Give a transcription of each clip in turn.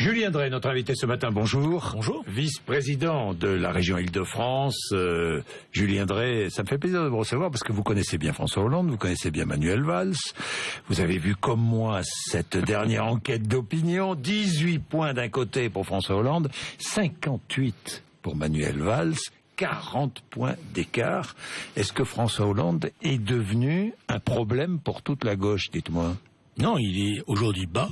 Julien Drey, notre invité ce matin, bonjour. Bonjour. Vice-président de la région Île-de-France. Julien Drey, ça me fait plaisir de vous recevoir parce que vous connaissez bien François Hollande, vous connaissez bien Manuel Valls. Vous avez vu comme moi cette dernière enquête d'opinion. 18 points d'un côté pour François Hollande, 58 pour Manuel Valls. 40 points d'écart. Est-ce que François Hollande est devenu un problème pour toute la gauche, dites-moi? Non, il est aujourd'hui bas.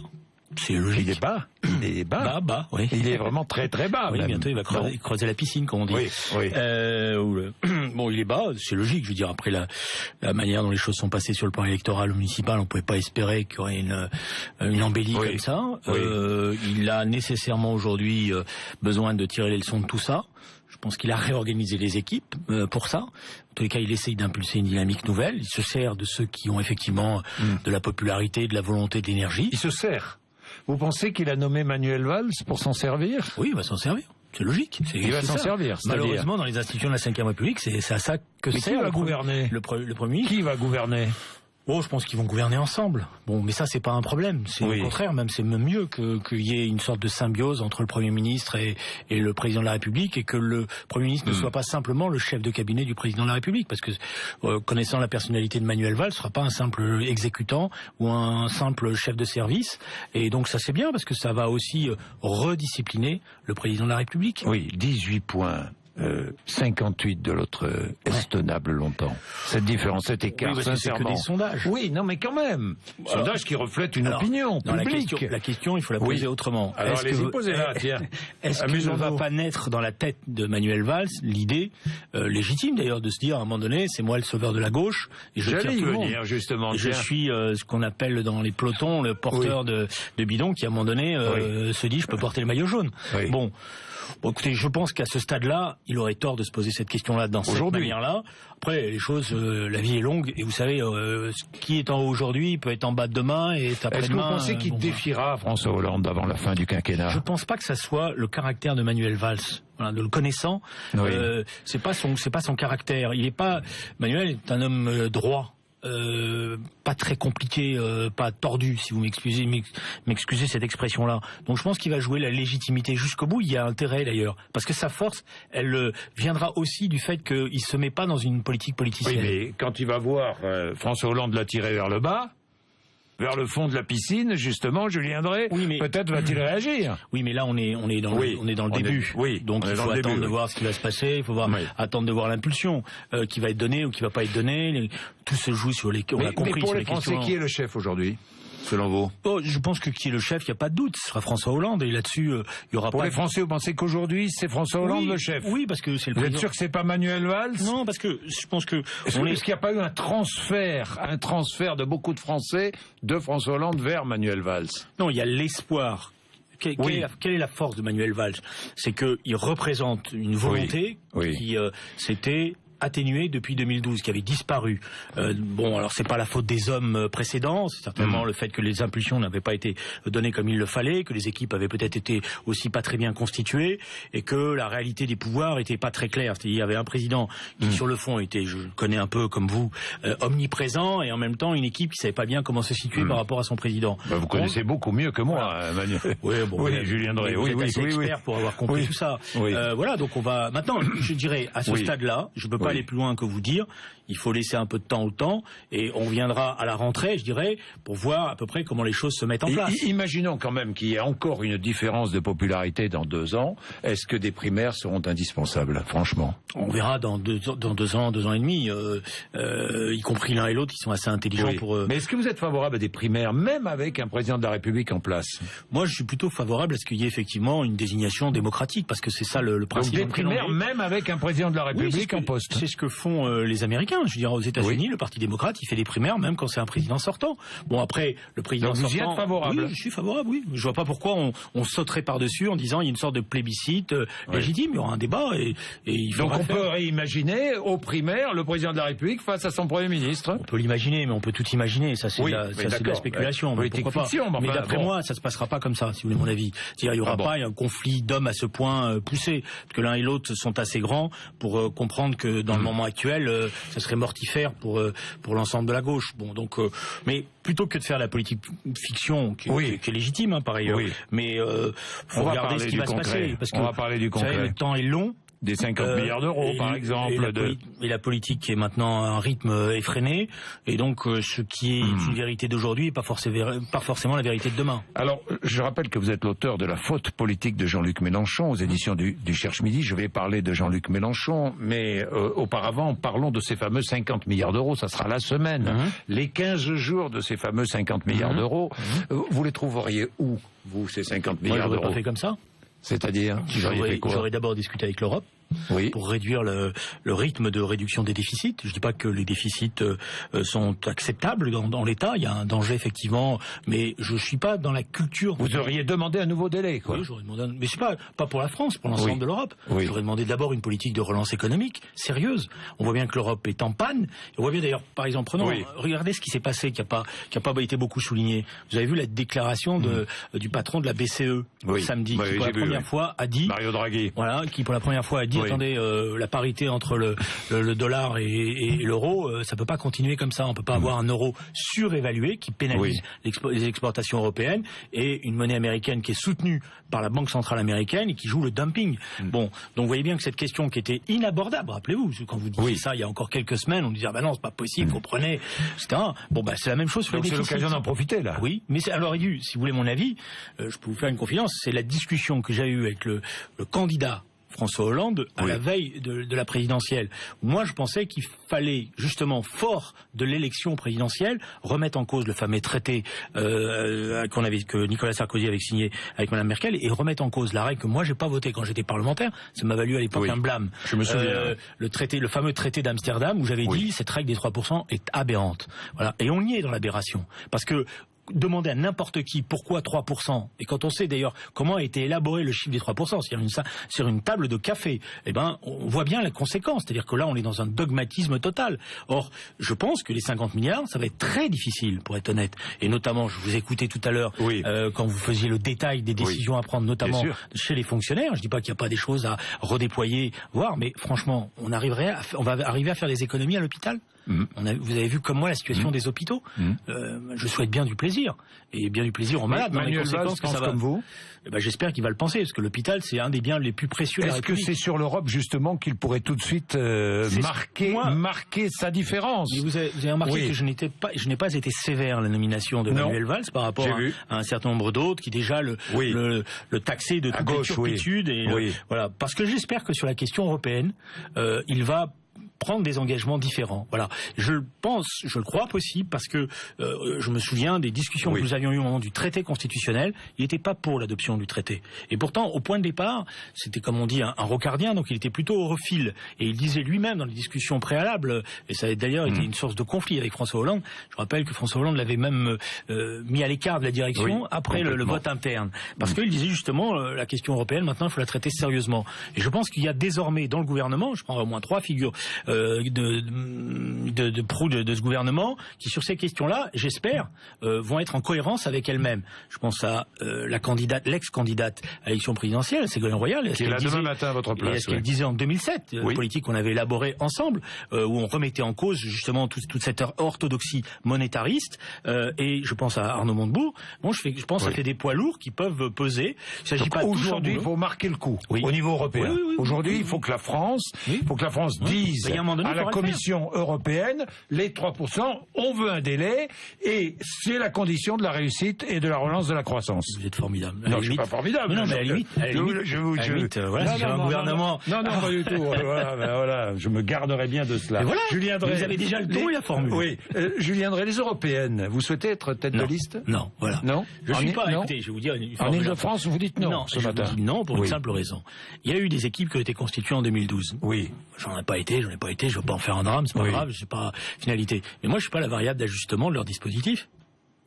C'est logique. Il est bas. Il est bas. Bas, oui. Il est vraiment très très bas. Oui, même. bientôt il va creuser la piscine, comme on dit. Oui, oui. Bon, il est bas, c'est logique. Je veux dire, après la manière dont les choses sont passées sur le plan électoral ou municipal, on pouvait pas espérer qu'il y aurait une embellie comme ça. Oui. Il a nécessairement aujourd'hui besoin de tirer les leçons de tout ça. Je pense qu'il a réorganisé les équipes pour ça. En tous les cas, il essaye d'impulser une dynamique nouvelle. Il se sert de ceux qui ont effectivement de la popularité, de la volonté, de l'énergie. Il se sert. Vous pensez qu'il a nommé Manuel Valls pour s'en servir? Oui, il va s'en servir. C'est logique. Il va s'en servir. Malheureusement, dans les institutions de la Ve République, c'est à ça que Mais sert. qui va gouverner? Le Premier ministre. Qui va gouverner? Oh, je pense qu'ils vont gouverner ensemble. Bon, mais ça, c'est pas un problème. C'est au contraire, même c'est même mieux qu'il y ait une sorte de symbiose entre le Premier ministre et le Président de la République, et que le Premier ministre ne soit pas simplement le chef de cabinet du Président de la République, parce que connaissant la personnalité de Manuel Valls, ce sera pas un simple exécutant ou un simple chef de service. Et donc ça, c'est bien, parce que ça va aussi rediscipliner le Président de la République. Oui, 18 points. 58 de l'autre est tenable longtemps. Cette différence, cet écart, oui, sincèrement. C'est que des sondages. Oui, non, mais quand même. Sondage qui reflète une opinion publique. La question, il faut la poser autrement. Alors, allez-y, posez-la, tiens. Est-ce qu'il ne va pas naître dans la tête de Manuel Valls l'idée, légitime d'ailleurs, de se dire à un moment donné, c'est moi le sauveur de la gauche, et je tire tout le monde. Justement. Et je suis ce qu'on appelle dans les pelotons le porteur de bidon qui à un moment donné se dit je peux porter le maillot jaune. Oui. Bon, écoutez, je pense qu'à ce stade-là, il aurait tort de se poser cette question-là dans cette manière-là. Après, les choses, la vie est longue, et vous savez, ce qui est en haut aujourd'hui peut être en bas demain et après-demain. Est-ce que vous pensez qu'il défiera François Hollande avant la fin du quinquennat? Je pense pas que ça soit le caractère de Manuel Valls. Voilà, de le connaissant, c'est pas son caractère. Il est pas. Manuel est un homme droit. Pas très compliqué, pas tordu, si vous m'excusez cette expression-là. Donc je pense qu'il va jouer la légitimité jusqu'au bout. Il y a intérêt d'ailleurs, parce que sa force, elle viendra aussi du fait qu'il se met pas dans une politique politicienne. Oui, mais quand il va voir François Hollande l'attirer vers le bas, vers le fond de la piscine, justement, Julien Drey, peut-être va-t-il réagir. Oui, mais là, on est dans le début. Donc, il faut attendre de voir ce qui va se passer. Il faut attendre de voir l'impulsion qui va être donnée ou qui va pas être donnée. Tout se joue sur les. On a compris. Mais pour les Français, qui est le chef aujourd'hui, selon vous? Je pense que qui est le chef, il n'y a pas de doute. Ce sera François Hollande, et là-dessus, il y aura pas. Pour les Français, vous pensez qu'aujourd'hui, c'est François Hollande le chef? Oui, parce que c'est le président. Vous êtes sûr que c'est pas Manuel Valls? Non, parce que je pense que. Est-ce qu'il n'y a pas eu un transfert de beaucoup de Français de François Hollande vers Manuel Valls? Non, il y a l'espoir. Quelle est la force de Manuel Valls? C'est qu'il représente une volonté qui s'était atténué depuis 2012, qui avait disparu. Alors c'est pas la faute des hommes précédents, c'est certainement le fait que les impulsions n'avaient pas été données comme il le fallait, que les équipes avaient peut-être été aussi pas très bien constituées, et que la réalité des pouvoirs était pas très claire. Il y avait un président qui sur le fond était, je le connais un peu comme vous, omniprésent, et en même temps une équipe qui savait pas bien comment se situer par rapport à son président. Vous connaissez beaucoup mieux que moi, Manuel. Julien Drey. Vous êtes assez expert pour avoir compris tout ça. Donc on va maintenant, je dirais, à ce stade-là, je peux pas aller plus loin que vous dire, il faut laisser un peu de temps au temps, et on viendra à la rentrée, je dirais, pour voir à peu près comment les choses se mettent en place. Imaginons quand même qu'il y ait encore une différence de popularité dans 2 ans. Est-ce que des primaires seront indispensables, franchement? On verra dans 2 ans, 2 ans et demi, y compris l'un et l'autre, qui sont assez intelligents pour... Mais est-ce que vous êtes favorable à des primaires, même avec un président de la République en place? Moi, je suis plutôt favorable à ce qu'il y ait effectivement une désignation démocratique, parce que c'est ça le principe. Donc des primaires, même avec un président de la République en poste? C'est ce que font les Américains. Je veux dire, aux États-Unis, le Parti démocrate, il fait des primaires même quand c'est un président sortant. Bon, après, le président sortant... Donc vous y êtes favorable? Oui, je suis favorable, oui. Je vois pas pourquoi on sauterait par-dessus en disant il y a une sorte de plébiscite légitime, il y aura un débat et il faut. Donc on peut réimaginer aux primaires le président de la République face à son Premier ministre? On peut l'imaginer, mais on peut tout imaginer. Ça, c'est de la spéculation. Mais pourquoi pas? Mais d'après moi, ça se passera pas comme ça, si vous voulez mon avis. C'est-à-dire, il y aura pas un conflit d'hommes à ce point poussé, parce que l'un et l'autre sont assez grands pour comprendre que dans le moment actuel, ça serait mortifère pour l'ensemble de la gauche. Bon, donc, mais plutôt que de faire la politique fiction, qui est légitime, hein, par ailleurs, mais faut regarder ce qui va se passer, parce que on va parler du concret. Vous savez, le temps est long. Des 50 milliards d'euros, par exemple. Et la politique est maintenant à un rythme effréné, et donc ce qui est une vérité d'aujourd'hui n'est pas forcément la vérité de demain. Alors, je rappelle que vous êtes l'auteur de La faute politique de Jean-Luc Mélenchon, aux éditions du Cherche Midi. Je vais parler de Jean-Luc Mélenchon, mais auparavant, parlons de ces fameux 50 milliards d'euros. Ça sera la semaine. Les 15 jours de ces fameux 50 milliards d'euros, vous les trouveriez où, vous, ces 50 milliards d'euros? Moi, je l'aurais pas fait comme ça. C'est-à-dire, j'aurais d'abord discuté avec l'Europe. Pour réduire le rythme de réduction des déficits. Je dis pas que les déficits sont acceptables dans l'État. Il y a un danger effectivement, mais je suis pas dans la culture. Vous auriez demandé un nouou délai, quoi. Oui, j'aurais demandé, mais c'est pas pour la France, pour l'ensemble de l'Europe. J'aurais demandé d'abord une politique de relance économique sérieuse. On voit bien que l'Europe est en panne. Et on voit bien d'ailleurs, par exemple, regardez ce qui s'est passé, qui a pas été beaucoup souligné. Vous avez vu la déclaration du patron de la BCE samedi, qui pour la première fois a dit, Mario Draghi, qui pour la première fois a dit, attendez, la parité entre le dollar et l'euro, ça peut pas continuer comme ça. On peut pas avoir un euro surévalué qui pénalise les exportations européennes et une monnaie américaine qui est soutenue par la Banque centrale américaine et qui joue le dumping. Bon, donc vous voyez bien que cette question qui était inabordable, rappelez-vous, quand vous disiez ça il y a encore quelques semaines, on disait non, c'est pas possible, comprenez, etc. Bon, c'est la même chose sur les déficits. C'est l'occasion d'en profiter là. Oui, mais alors si vous voulez mon avis, je peux vous faire une confidence, c'est la discussion que j'ai eue avec le candidat François Hollande à la veille de la présidentielle. Moi, je pensais qu'il fallait, justement, fort de l'élection présidentielle, remettre en cause le fameux traité que Nicolas Sarkozy avait signé avec Mme Merkel et remettre en cause la règle que moi, j'ai pas voté quand j'étais parlementaire. Ça m'a valu à l'époque un blâme. Je me souviens. Le fameux traité d'Amsterdam où j'avais dit cette règle des 3% est aberrante. Voilà. Et on y est dans l'aberration. Parce que demander à n'importe qui pourquoi 3%, et quand on sait d'ailleurs comment a été élaboré le chiffre des 3%, sur une table de café, on voit bien la conséquence, c'est-à-dire que là on est dans un dogmatisme total. Or, je pense que les 50 milliards, ça va être très difficile, pour être honnête, et notamment, je vous écoutais tout à l'heure, quand vous faisiez le détail des décisions à prendre, notamment chez les fonctionnaires, je dis pas qu'il n'y a pas des choses à redéployer, mais franchement, on va arriver à faire des économies à l'hôpital. Vous avez vu comme moi la situation des hôpitaux. Je souhaite bien du plaisir et bien du plaisir aux malades. Manuel Valls pense comme vous. J'espère qu'il va le penser parce que l'hôpital c'est un des biens les plus précieux de la République. Est-ce que c'est sur l'Europe justement qu'il pourrait tout de suite marquer sa différence? Mais vous avez remarqué que je n'ai pas été sévère à la nomination de Manuel Valls par rapport à un certain nombre d'autres qui déjà le taxaient de toute turpitude voilà, parce que j'espère que sur la question européenne il va prendre des engagements différents. Voilà. Je le crois possible parce que je me souviens des discussions que nous avions eues au moment du traité constitutionnel. Il n'était pas pour l'adoption du traité. Et pourtant, au point de départ, c'était comme on dit un rocardien, donc il était plutôt europhile. Et il disait lui-même dans les discussions préalables, et ça a d'ailleurs été une source de conflit avec François Hollande. Je rappelle que François Hollande l'avait même mis à l'écart de la direction après le vote interne. Parce qu'il disait justement, la question européenne, maintenant, il faut la traiter sérieusement. Et je pense qu'il y a désormais dans le gouvernement, je prends au moins 3 figures de proue de ce gouvernement qui sur ces questions-là, j'espère, vont être en cohérence avec elles-mêmes. Je pense à l'ex-candidate à l'élection présidentielle, Ségolène Royal, qui est là demain matin à votre place. Ce qu'elle disait en 2007, la politique qu'on avait élaborée ensemble, où on remettait en cause justement toute cette orthodoxie monétariste. Et je pense à Arnaud Montebourg. Bon, je pense que ça fait des poids lourds qui peuvent peser. Il s'agit pas aujourd'hui, il faut marquer le coup au niveau européen. Aujourd'hui, il faut que la France, dise à la Commission européenne, les 3%, on veut un délai, et c'est la condition de la réussite et de la relance de la croissance. Vous êtes formidable. Non, je suis pas formidable. Non, mais à la limite, si un gouvernement... Non, pas du tout. Voilà, je me garderai bien de cela. Voilà, Julien Drey, vous avez déjà le ton et la formule. Oui, Julien Drey, les européennes, vous souhaitez être tête de liste? Non, voilà. Non, je suis pas, écoutez, je vais vous dire... En Ile-de-France, vous dites non ce matin? Je dis non pour une simple raison. Il y a eu des équipes qui ont été constituées en 2012. Oui. J'en ai pas été, je veux pas en faire un drame, c'est pas grave, c'est pas finalité. Mais moi, je suis pas la variable d'ajustement de leur dispositif.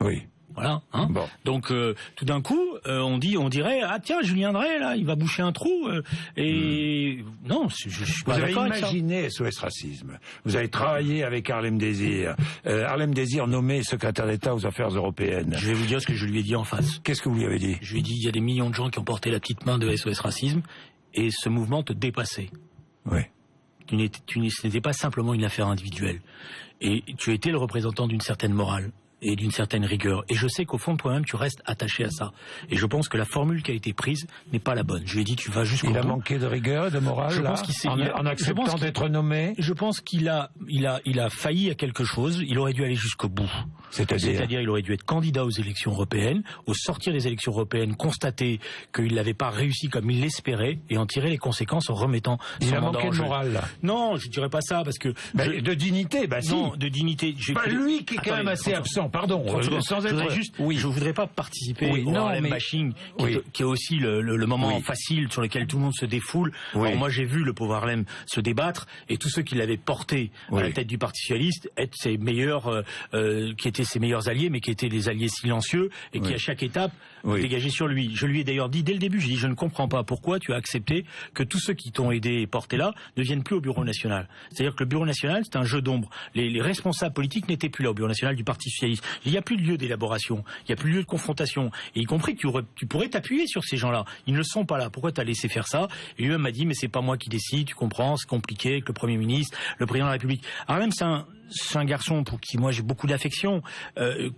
Oui. Voilà. Bon. Donc, tout d'un coup, on dirait, ah tiens, Julien Drey, là, il va boucher un trou. Non, je suis pas d'accord avec ça. Vous avez imaginé SOS Racisme. Vous avez travaillé avec Harlem Désir. Harlem Désir nommé secrétaire d'État aux affaires européennes. Je vais vous dire ce que je lui ai dit en face. Qu'est-ce que vous lui avez dit? Je lui ai dit, il y a des millions de gens qui ont porté la petite main de SOS Racisme et ce mouvement te dépassait. Oui. ce n'était pas simplement une affaire individuelle. Et tu étais le représentant d'une certaine morale et d'une certaine rigueur. Et je sais qu'au fond de toi-même, tu restes attaché à ça. Et je pense que la formule qui a été prise n'est pas la bonne. Je lui ai dit, tu vas jusqu'au bout. Il a manqué de rigueur et de morale, je pense qu'il en acceptant d'être nommé. Je pense qu'il a failli à quelque chose. Il aurait dû aller jusqu'au bout. C'est-à-dire, il aurait dû être candidat aux élections européennes, au sortir des élections européennes, constater qu'il n'avait pas réussi comme il l'espérait et en tirer les conséquences en remettant son mandat en jeu. Il a manqué de morale, là. Non, je dirais pas ça, parce que... de dignité, si. Non, de dignité. Pas lui qui est quand même assez absent. Pardon, sans être... Je voudrais pas participer au Harlem bashing, qui est aussi le moment facile sur lequel tout le monde se défoule. Alors moi, j'ai vu le pauvre Harlem se débattre, et tous ceux qui l'avaient porté à la tête du Parti socialiste être ses meilleurs, qui étaient ses meilleurs alliés, mais qui étaient des alliés silencieux, et qui à chaque étape dégageaient sur lui. Je lui ai d'ailleurs dit dès le début, j'ai dit, je ne comprends pas pourquoi tu as accepté que tous ceux qui t'ont aidé et porté là ne viennent plus au Bureau national. C'est-à-dire que le Bureau national, c'est un jeu d'ombre. Les responsables politiques n'étaient plus là au Bureau national du Parti socialiste. Il n'y a plus de lieu d'élaboration, il n'y a plus de lieu de confrontation, et y compris que tu pourrais t'appuyer sur ces gens-là. Ils ne sont pas là. Pourquoi t'as laissé faire ça? Et lui-même m'a dit, mais c'est pas moi qui décide, tu comprends, c'est compliqué avec le Premier ministre, le Président de la République. Harlem, c'est un garçon pour qui moi j'ai beaucoup d'affection.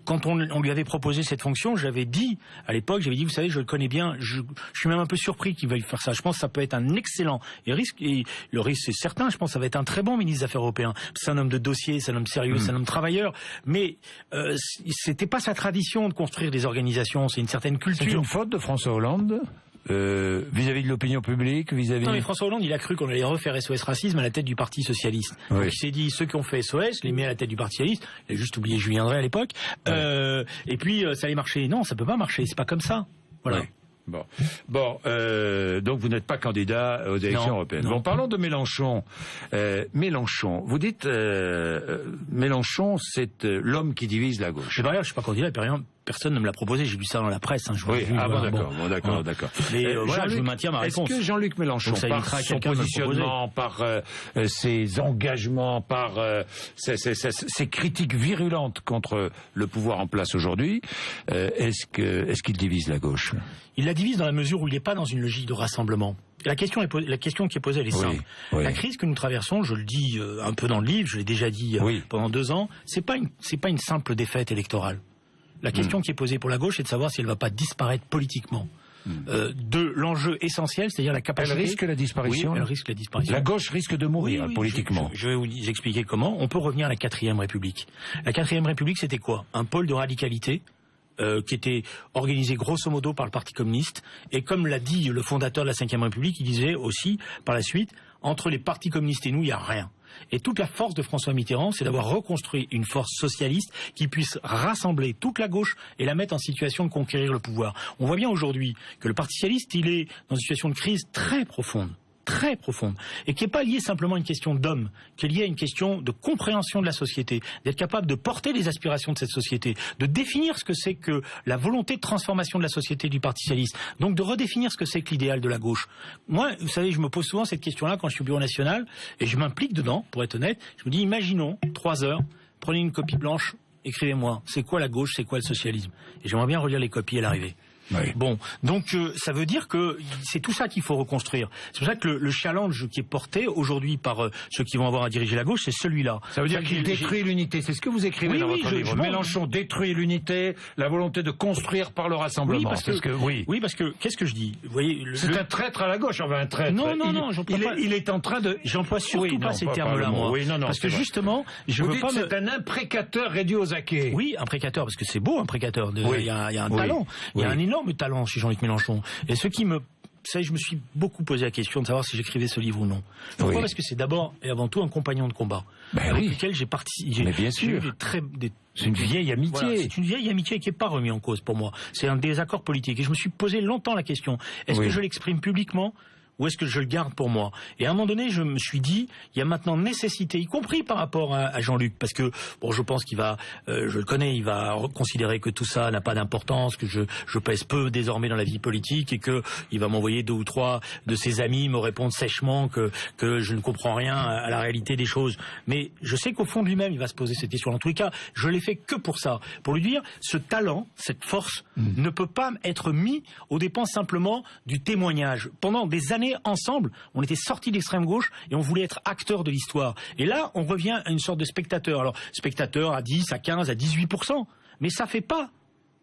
Quand on lui avait proposé cette fonction, j'avais dit à l'époque, vous savez, je le connais bien, je suis même un peu surpris qu'il veuille faire ça. Je pense que ça peut être un excellent et le risque c'est certain, je pense que ça va être un très bon ministre des Affaires européen. C'est un homme de dossier, c'est un homme sérieux, c'est un homme travailleur, mais c'était pas sa tradition de construire des organisations, c'est une certaine culture. C'est une faute de François Hollande vis-à-vis de l'opinion publique, vis-à-vis... Non, mais François Hollande, il a cru qu'on allait refaire SOS Racisme à la tête du Parti Socialiste. Donc il s'est dit, ceux qui ont fait SOS, les met à la tête du Parti Socialiste. Il a juste oublié Julien Drey à l'époque. Et puis, ça allait marcher. Non, ça peut pas marcher. C'est pas comme ça. Voilà. Bon, donc vous n'êtes pas candidat aux élections européennes. Bon, parlons de Mélenchon. Mélenchon, vous dites Mélenchon, c'est l'homme qui divise la gauche. C'est vrai, je suis pas candidat, personne ne me l'a proposé, j'ai lu ça dans la presse. D'accord. Mais voilà, je maintiens ma réponse. Est-ce que Jean-Luc Mélenchon, par son positionnement, par ses engagements, par ses critiques virulentes contre le pouvoir en place aujourd'hui, est-ce qu'il divise la gauche? Il la divise dans la mesure où il n'est pas dans une logique de rassemblement. La question qui est posée, elle est simple. La crise que nous traversons, je le dis un peu dans le livre, je l'ai déjà dit pendant 2 ans, c'est pas une simple défaite électorale. La question qui est posée pour la gauche, c'est de savoir si elle ne va pas disparaître politiquement. De l'enjeu essentiel, c'est-à-dire la capacité... Elle risque la disparition. Oui, elle risque la disparition. La gauche risque de mourir politiquement. Je vais vous expliquer comment. On peut revenir à la 4e République. La 4e République, c'était quoi? Un pôle de radicalité qui était organisé grosso modo par le Parti communiste. Et comme l'a dit le fondateur de la 5e République, il disait aussi, par la suite, entre les partis communistes et nous, il n'y a rien. Et toute la force de François Mitterrand, c'est d'avoir reconstruit une force socialiste qui puisse rassembler toute la gauche et la mettre en situation de conquérir le pouvoir. On voit bien aujourd'hui que le Parti socialiste, il est dans une situation de crise très profonde, et qui n'est pas liée simplement à une question d'homme, qui est liée à une question de compréhension de la société, d'être capable de porter les aspirations de cette société, de définir ce que c'est que la volonté de transformation de la société du Parti socialiste, donc de redéfinir ce que c'est que l'idéal de la gauche. Moi, vous savez, je me pose souvent cette question-là quand je suis au Bureau national, et je m'implique dedans, pour être honnête. Je me dis, imaginons, 3 heures, prenez une copie blanche, écrivez-moi, c'est quoi la gauche, c'est quoi le socialisme? Et j'aimerais bien relire les copies à l'arrivée. Bon, donc ça veut dire que c'est tout ça qu'il faut reconstruire. C'est pour ça que le challenge qui est porté aujourd'hui par ceux qui vont avoir à diriger la gauche, c'est celui-là. Ça veut dire qu'il détruit l'unité. C'est ce que vous écrivez dans votre livre. Mélenchon détruit l'unité, la volonté de construire par le rassemblement. Oui, parce que qu'est-ce que je dis? Vous voyez, c'est un traître à la gauche, enfin un traître. Non, il est en train de. J'emploie surtout pas ces termes-là, moi. Parce que justement, je veux pas. C'est un imprécateur réduit aux acquets. Oui, imprécateur, parce que c'est beau, imprécateur. Il y a un talent, il y a un énorme talent chez Jean-Luc Mélenchon. Et ce qui me... Vous savez, je me suis beaucoup posé la question de savoir si j'écrivais ce livre ou non. Pourquoi? Parce que c'est d'abord et avant tout un compagnon de combat avec lequel j'ai participé. Mais bien sûr. C'est une vieille amitié. Voilà, c'est une vieille amitié qui n'est pas remise en cause pour moi. C'est un désaccord politique. Et je me suis posé longtemps la question. Est-ce que je l'exprime publiquement ou est-ce que je le garde pour moi? Et à un moment donné, je me suis dit, il y a maintenant nécessité, y compris par rapport à Jean-Luc, parce que, bon, je pense qu'il va, je le connais, il va considérer que tout ça n'a pas d'importance, que je pèse peu désormais dans la vie politique et que il va m'envoyer 2 ou 3 de ses amis me répondre sèchement que je ne comprends rien à la réalité des choses. Mais je sais qu'au fond de lui-même, il va se poser cette question. En tous les cas, je l'ai fait que pour ça. Pour lui dire, ce talent, cette force, ne peut pas être mis aux dépens simplement du témoignage. Pendant des années était ensemble, on était sortis d'extrême gauche et on voulait être acteurs de l'histoire. Et là, on revient à une sorte de spectateur. Alors, spectateur à 10, à 15, à 18%. Mais ça fait pas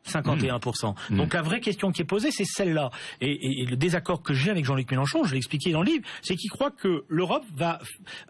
51%. Donc la vraie question qui est posée, c'est celle-là. Et le désaccord que j'ai avec Jean-Luc Mélenchon, je l'ai expliqué dans le livre, c'est qu'il croit que l'Europe va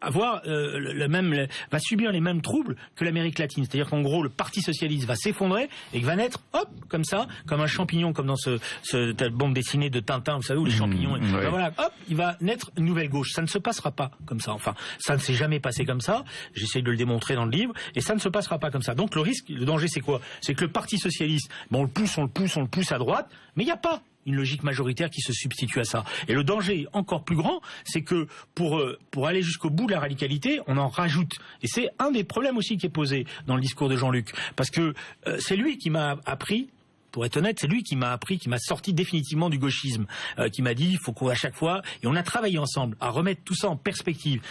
avoir va subir les mêmes troubles que l'Amérique latine. C'est-à-dire qu'en gros, le Parti socialiste va s'effondrer et qu'il va naître, hop, comme ça, comme un champignon, comme dans cette bande dessinée de Tintin, vous savez, où les champignons. Ben voilà, hop, il va naître une nouvelle gauche. Ça ne se passera pas comme ça. Enfin, ça ne s'est jamais passé comme ça. J'essaie de le démontrer dans le livre, et ça ne se passera pas comme ça. Donc le risque, le danger, c'est quoi? C'est que le Parti socialiste, on le pousse à droite, mais il n'y a pas une logique majoritaire qui se substitue à ça. Et le danger encore plus grand, c'est que pour aller jusqu'au bout de la radicalité, on en rajoute. Et c'est un des problèmes aussi qui est posé dans le discours de Jean-Luc. Parce que c'est lui qui m'a appris, pour être honnête, c'est lui qui m'a appris, qui m'a sorti définitivement du gauchisme, qui m'a dit, il faut qu'à chaque fois, et on a travaillé ensemble à remettre tout ça en perspective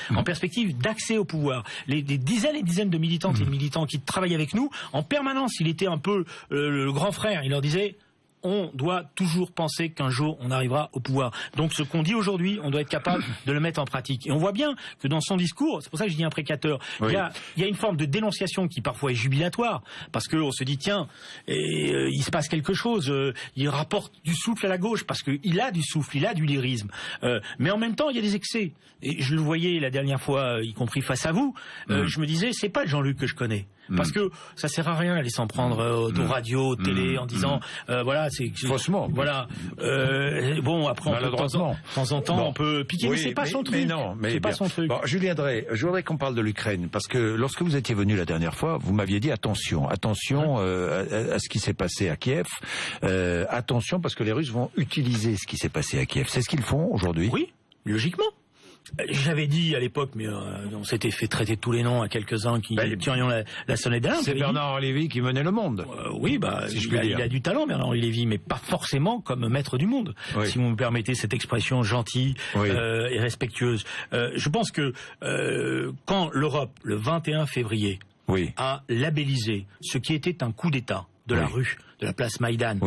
d'accès au pouvoir. Des dizaines et dizaines de militantes et de militants qui travaillent avec nous, en permanence, il était un peu le grand frère, il leur disait, on doit toujours penser qu'un jour on arrivera au pouvoir. Donc ce qu'on dit aujourd'hui, on doit être capable de le mettre en pratique. Et on voit bien que dans son discours, c'est pour ça que je dis imprécateur, il y a une forme de dénonciation qui parfois est jubilatoire, parce qu'on se dit tiens, il se passe quelque chose, il rapporte du souffle à la gauche, parce qu'il a du souffle, il a du lyrisme. Mais en même temps, il y a des excès. Et je le voyais la dernière fois, y compris face à vous, je me disais, c'est pas le Jean-Luc que je connais. Parce que ça sert à rien d'aller s'en prendre aux radios, aux télé, en disant voilà, c'est faussement. Voilà. Bon, après on peut, de temps en temps on peut piquer, mais c'est pas son truc. Mais non, mais c'est pas son truc. Bon, Julien Drey, je voudrais qu'on parle de l'Ukraine, parce que lorsque vous étiez venu la dernière fois, vous m'aviez dit attention à ce qui s'est passé à Kiev. Attention, parce que les Russes vont utiliser ce qui s'est passé à Kiev. C'est ce qu'ils font aujourd'hui? Oui, logiquement. J'avais dit à l'époque, mais on s'était fait traiter de tous les noms à quelques-uns qui tirions la sonnette d'alarme. C'est Bernard Lévy qui menait le monde. Oui, si il a du talent, Bernard-Henri Lévy, mais pas forcément comme maître du monde, si vous me permettez cette expression gentille et respectueuse. Je pense que quand l'Europe, le 21 février, a labellisé ce qui était un coup d'État de la rue, de la place Maïdan,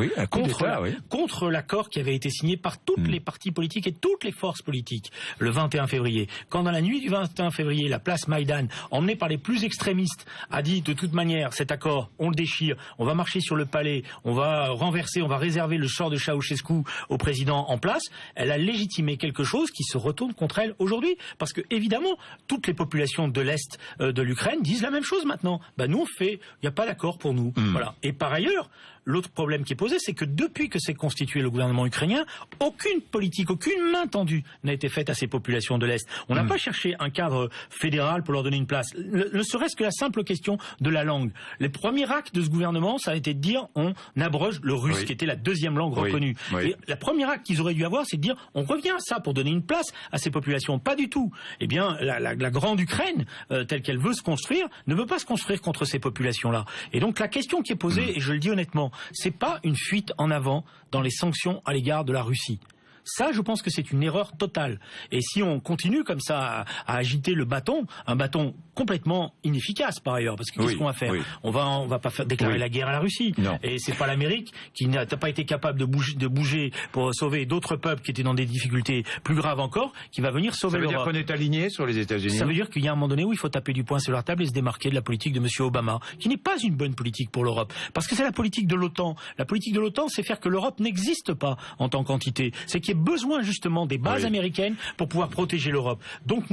contre l'accord qui avait été signé par toutes les partis politiques et toutes les forces politiques le 21 février. Quand dans la nuit du 21 février, la place Maïdan, emmenée par les plus extrémistes, a dit de toute manière, cet accord, on le déchire, on va marcher sur le palais, on va renverser, on va réserver le sort de Ceausescu au président en place, elle a légitimé quelque chose qui se retourne contre elle aujourd'hui. Parce que, évidemment, toutes les populations de l'Est de l'Ukraine disent la même chose maintenant. Nous, il n'y a pas d'accord pour nous. Voilà. Et par ailleurs, l'autre problème qui est posé, c'est que depuis que s'est constitué le gouvernement ukrainien, aucune politique, aucune main tendue n'a été faite à ces populations de l'Est. On n'a pas cherché un cadre fédéral pour leur donner une place. Ne serait-ce que la simple question de la langue. Les premiers actes de ce gouvernement, ça a été de dire on abroge le russe, qui était la deuxième langue reconnue. Et la première acte qu'ils auraient dû avoir, c'est de dire on revient à ça pour donner une place à ces populations. Pas du tout. Eh bien, la grande Ukraine, telle qu'elle veut se construire, ne veut pas se construire contre ces populations-là. Et donc la question qui est posée, et je le dis honnêtement, c'est pas une fuite en avant dans les sanctions à l'égard de la Russie. Ça, je pense que c'est une erreur totale. Et si on continue comme ça à agiter le bâton, un bâton complètement inefficace par ailleurs, parce que qu'est-ce qu'on va faire? On va pas déclarer la guerre à la Russie. Non. Et c'est pas l'Amérique qui n'a pas été capable de bouger pour sauver d'autres peuples qui étaient dans des difficultés plus graves encore, qui va venir sauver l'Europe. Ça veut dire qu'on est aligné sur les États-Unis? Ça veut dire qu'il y a un moment donné où il faut taper du poing sur la table et se démarquer de la politique de M. Obama, qui n'est pas une bonne politique pour l'Europe. Parce que c'est la politique de l'OTAN. La politique de l'OTAN, c'est faire que l'Europe n'existe pas en tant qu'entité. C'est qu'il y ait besoin justement des bases américaines pour pouvoir protéger l'Europe. Donc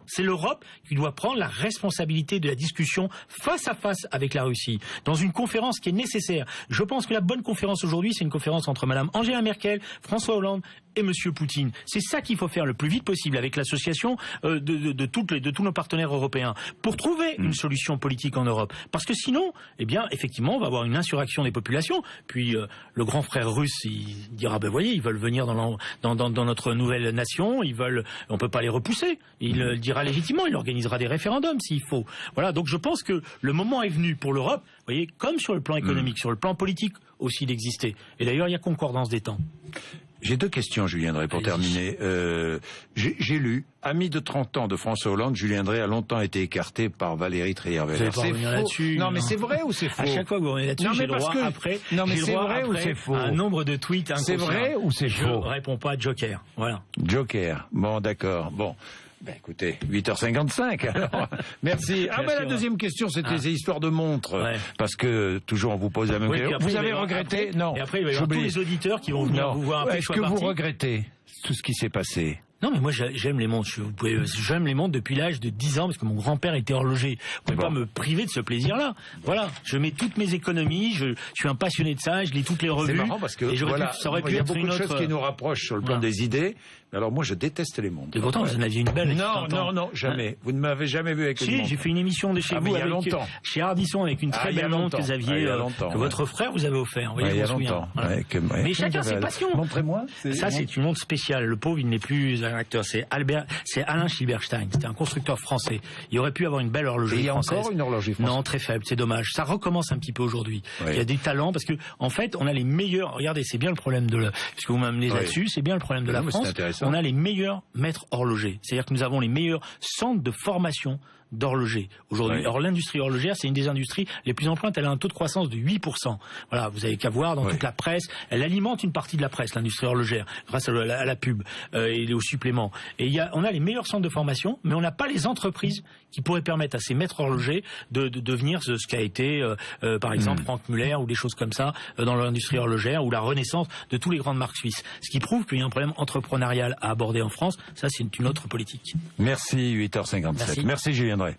c'est l'Europe qui doit prendre la responsabilité de la discussion face à face avec la Russie, dans une conférence qui est nécessaire. Je pense que la bonne conférence aujourd'hui, c'est une conférence entre Mme Angela Merkel, François Hollande et M. Poutine. C'est ça qu'il faut faire le plus vite possible avec l'association de tous nos partenaires européens pour trouver une solution politique en Europe. Parce que sinon, effectivement, on va avoir une insurrection des populations. Puis le grand frère russe, il dira, voyez, ils veulent venir dans notre nouvelle nation, on peut pas les repousser. Il dira légitimement, il organisera des référendums s'il faut. Voilà, donc je pense que le moment est venu pour l'Europe, vous voyez, comme sur le plan économique, sur le plan politique aussi d'exister. Et d'ailleurs, il y a concordance des temps. J'ai deux questions, Julien Drey, pour terminer. J'ai lu, ami de 30 ans de François Hollande, Julien Drey a longtemps été écarté par Valérie Trierweiler. C'est faux. Non, mais c'est vrai ou c'est faux? À chaque fois que vous revenez là-dessus, j'ai le droit après. Non, mais c'est vrai ou c'est faux? Un nombre de tweets inconscient. C'est vrai ou c'est faux? Je réponds pas, Joker. Voilà. Joker. Bon, d'accord. Bon. Ben écoutez, 8h55 alors. Merci. Ah ben la deuxième question, c'était ces histoires de montres. Ouais. Parce que toujours on vous pose la même question. Vous avez regretté? Non. Et après il va y avoir tous les auditeurs qui vont venir vous voir. Est-ce que vous regrettez tout ce qui s'est passé? Non, mais moi j'aime les montres. J'aime les montres depuis l'âge de 10 ans parce que mon grand-père était horloger. Vous pouvez pas me priver de ce plaisir-là. Voilà, je mets toutes mes économies. Je suis un passionné de ça. Je lis toutes les revues. C'est marrant parce que ça aurait pu être beaucoup de choses qui nous rapprochent sur le plan des idées. Alors moi je déteste les montres. Et pourtant vous en aviez une belle. Non, jamais. Vous ne m'avez jamais vu avec une montre. Si, j'ai fait une émission de chez vous il y a longtemps. Chez Ardisson avec une très belle montre que vous aviez, que votre frère vous avait offert. Il y a longtemps. Mais chacun ses passions. Montrez-moi. Ça c'est une montre spéciale. Le pauvre il n'est plus un acteur. C'est Alain Schilberstein. C'était un constructeur français. Il aurait pu avoir une belle horlogerie française. Il y a encore une horlogerie française. Non, très faible. C'est dommage. Ça recommence un petit peu aujourd'hui. Il y a des talents parce que en fait on a les meilleurs. Regardez, c'est bien le problème puisque vous m'amenez là-dessus. C'est bien le problème de la France. On a les meilleurs maîtres horlogers. C'est-à-dire que nous avons les meilleurs centres de formation d'horloger aujourd'hui. Alors l'industrie horlogère, c'est une des industries les plus en pointe, elle a un taux de croissance de 8%. Voilà, vous avez qu'à voir dans toute la presse, elle alimente une partie de la presse, l'industrie horlogère, grâce à la pub et aux suppléments. Et on a les meilleurs centres de formation, mais on n'a pas les entreprises qui pourraient permettre à ces maîtres horlogers de devenir ce qu'a été, par exemple, Franck Muller ou des choses comme ça dans l'industrie horlogère, ou la renaissance de tous les grandes marques suisses. Ce qui prouve qu'il y a un problème entrepreneurial à aborder en France. Ça, c'est une autre politique. Merci, 8h57. Merci Julien Drey.